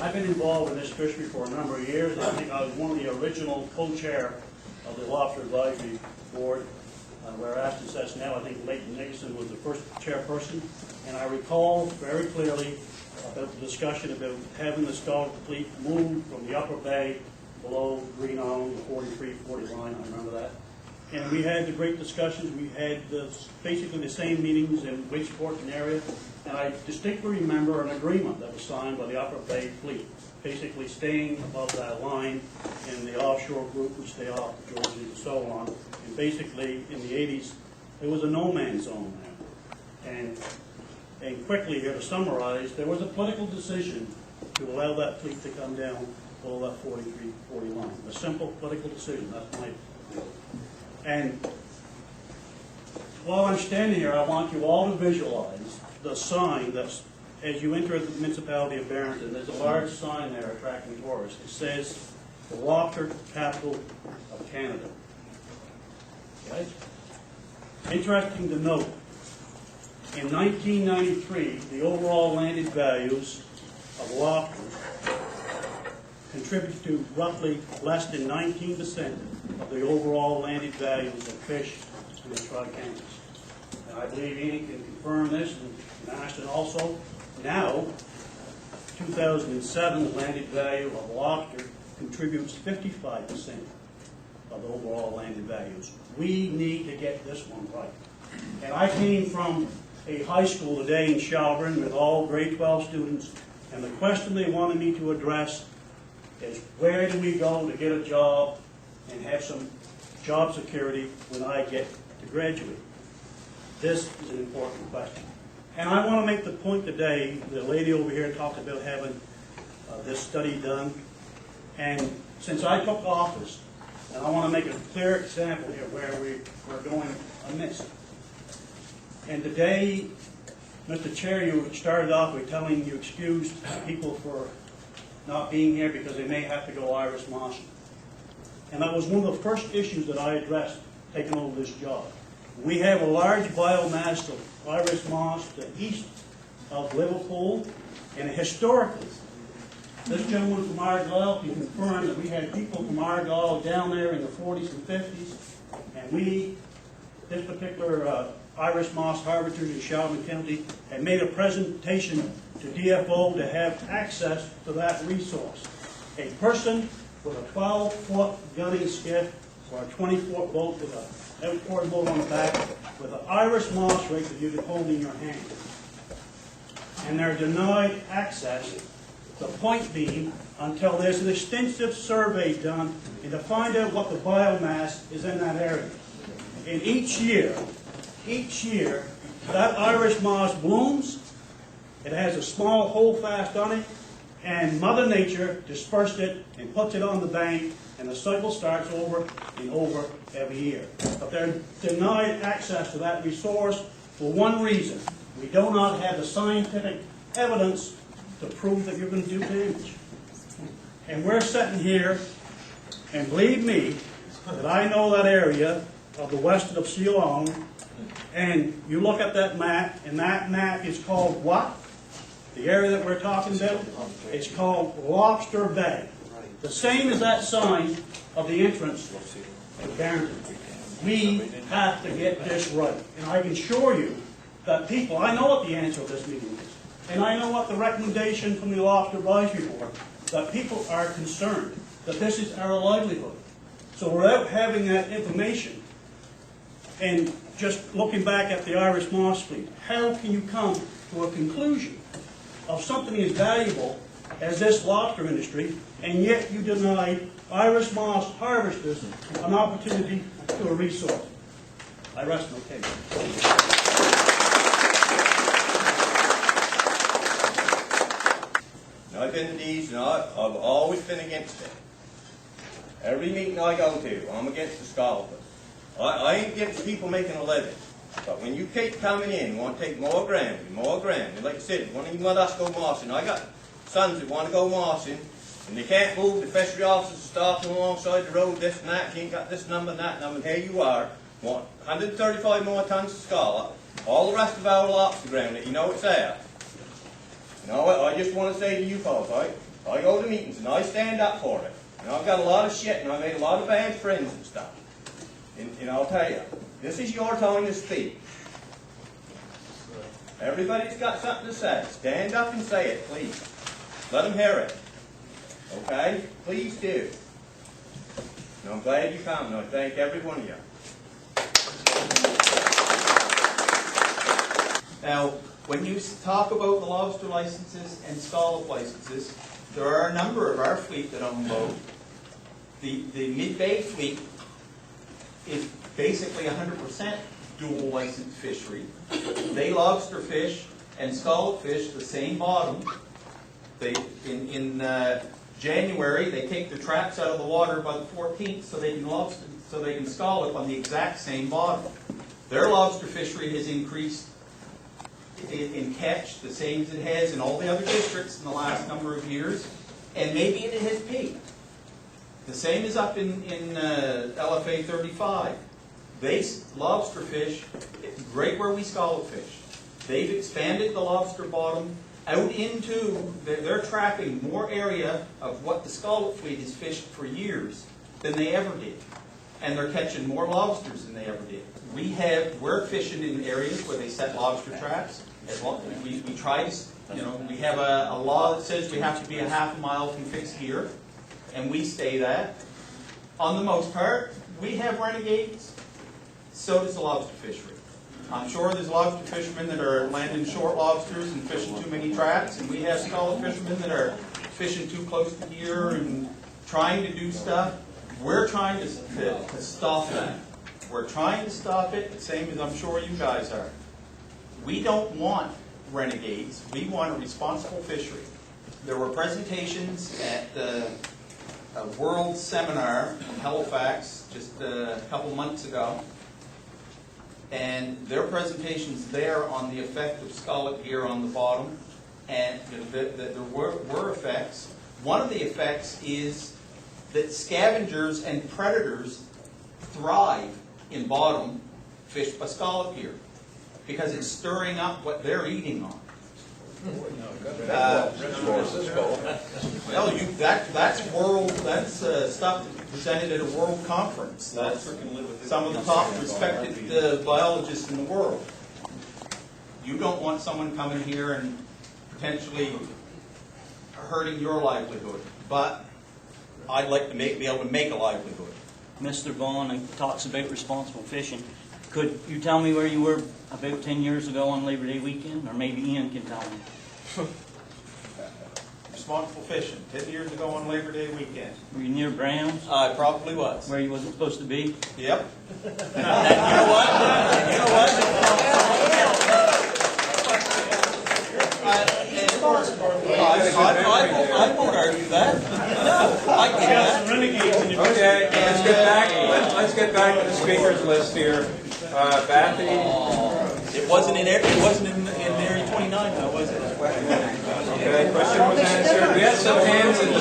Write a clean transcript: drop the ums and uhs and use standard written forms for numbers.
I've been involved in this fishery for a number of years. I think I was one of the original co-chair of the Lobster Advisory Board, where Ashton sits now. I think Leighton Nicholson was the first chairperson. And I recall very clearly about the discussion about having the scallop fleet move from the upper bay below Green Island, the 43-40 line, I remember that. And we had the great discussions. We had basically the same meetings in Wigsport and area. And I distinctly remember an agreement that was signed by the upper bay fleet, basically staying above that line, and the offshore group would stay off the Georgians and so on. And basically, in the 80s, it was a no-man's zone there. And quickly here to summarize, there was a political decision to allow that fleet to come down below that 43-40 line. A simple political decision, that's my view. And while I'm standing here, I want you all to visualize the sign that's, as you enter the municipality of Barrington, there's a large sign there attracting tourists. It says, the lobster capital of Canada. Okay? Interesting to note, in 1993, the overall landed values of lobsters contributed to roughly less than 19% of the overall landed values of fish in the Tri-Counties. And I believe Ian can confirm this, and Ashton also. Now, 2007, the landed value of lobster contributes 55% of the overall landed values. We need to get this one right. And I came from a high school today in Shelburne with all grade 12 students, and the question they wanted me to address is, where do we go to get a job and have some job security when I get to graduate? This is an important question. And I want to make the point today, the lady over here talked about having this study done, and since I took office, and I want to make a clear example here where we're going amiss. And today, Mr. Chair, you started off with telling you excused people for not being here because they may have to go Irish mossing. And that was one of the first issues that I addressed taking over this job. We have a large biomass of Irish moss to the east of Liverpool, and historically, this gentleman from Argyll can confirm that we had people from Argyll down there in the 40s and 50s, and this particular Irish moss harvesters in Shelburne County had made a presentation to DFO to have access to that resource. A person with a 12-foot gunning skiff or a 20-foot boat with an outboard boat on the back with an Irish moss rake that you could hold in your hand. And they're denied access, the point being, until there's an extensive survey done and to find out what the biomass is in that area. And each year, that Irish moss blooms, it has a small holdfast on it, and Mother Nature dispersed it and puts it on the bank, and the cycle starts over and over every year. But they're denied access to that resource for one reason. We do not have the scientific evidence to prove that you're going to do damage. And we're sitting here, and believe me, that I know that area of the west of Ceylon, and you look at that map, and that map is called what? The area that we're talking about, it's called Lobster Bay. The same as that sign of the entrance to Barrington. We have to get this right. And I can assure you that people, I know what the answer of this meeting is, and I know what the recommendation from the Lobster Advisory Board, that people are concerned that this is our livelihood. So without having that information, and just looking back at the Irish moss fleet, how can you come to a conclusion of something as valuable as this lobster industry, and yet you deny Irish moss harvesters an opportunity to a resource? I rest my case. I've been to these, and I've always been against it. Every meeting I go to, I'm against the scallopers. I ain't against people making a living. But when you keep coming in, you want to take more ground, and like I said, one of you want us to go mossing. I got sons that want to go mossing, and they can't move. The fishery officers stop them alongside the road, this and that. You ain't got this number and that number, and here you are, want 135 more tons of scallop, all the rest of our lobster ground that you know it's there. No, I just want to say to you folks, I go to meetings and I stand up for it. And I've got a lot of shit and I made a lot of bad friends and stuff. And I'll tell you, this is your time to speak. Everybody's got something to say. Stand up and say it, please. Let them hear it. Okay? Please do. And I'm glad you come, and I thank every one of you. Now, when you talk about the lobster licenses and scallop licenses, there are a number of our fleet that unload. The mid-bay fleet is basically 100% dual licensed fishery. They lobster fish and scallop fish the same bottom. In January, they take their traps out of the water by the 14th so they can scallop on the exact same bottom. Their lobster fishery has increased in catch the same as it has in all the other districts in the last number of years, and maybe it has peaked. The same is up in LFA 35. They lobster fish right where we scallop fish. They've expanded the lobster bottom out into, they're trapping more area of what the scallop fleet has fished for years than they ever did. And they're catching more lobsters than they ever did. We're fishing in areas where they set lobster traps. We try to, we have a law that says we have to be a half a mile from fixed gear, and we stay that. On the most part, we have renegades, so does the lobster fishery. I'm sure there's lobster fishermen that are landing short lobsters and fishing too many traps, and we have scallop fishermen that are fishing too close to gear and trying to do stuff. We're trying to stop that. We're trying to stop it, the same as I'm sure you guys are. We don't want renegades. We want a responsible fishery. There were presentations at a world seminar in Halifax just a couple months ago, and their presentations there on the effect of scallop gear on the bottom, and there were effects. One of the effects is that scavengers and predators thrive in bottom fished by scallop gear because it's stirring up what they're eating on. Well, that's stuff presented at a world conference. That's some of the top respected biologists in the world. You don't want someone coming here and potentially hurting your livelihood, but I'd like to be able to make a livelihood. Mr. Vaughn talks about responsible fishing. Could you tell me where you were about 10 years ago on Labor Day weekend? Or maybe Ian can tell me. Responsible fishing, 10 years ago on Labor Day weekend. Were you near Brown's? I probably was. Where you wasn't supposed to be? Yep. You know what? I won't argue that. No, I can't. Okay, let's get back to the speakers list here. Bethany. It wasn't in Area 29, though, was it? Okay, question was answered. We had some hands in the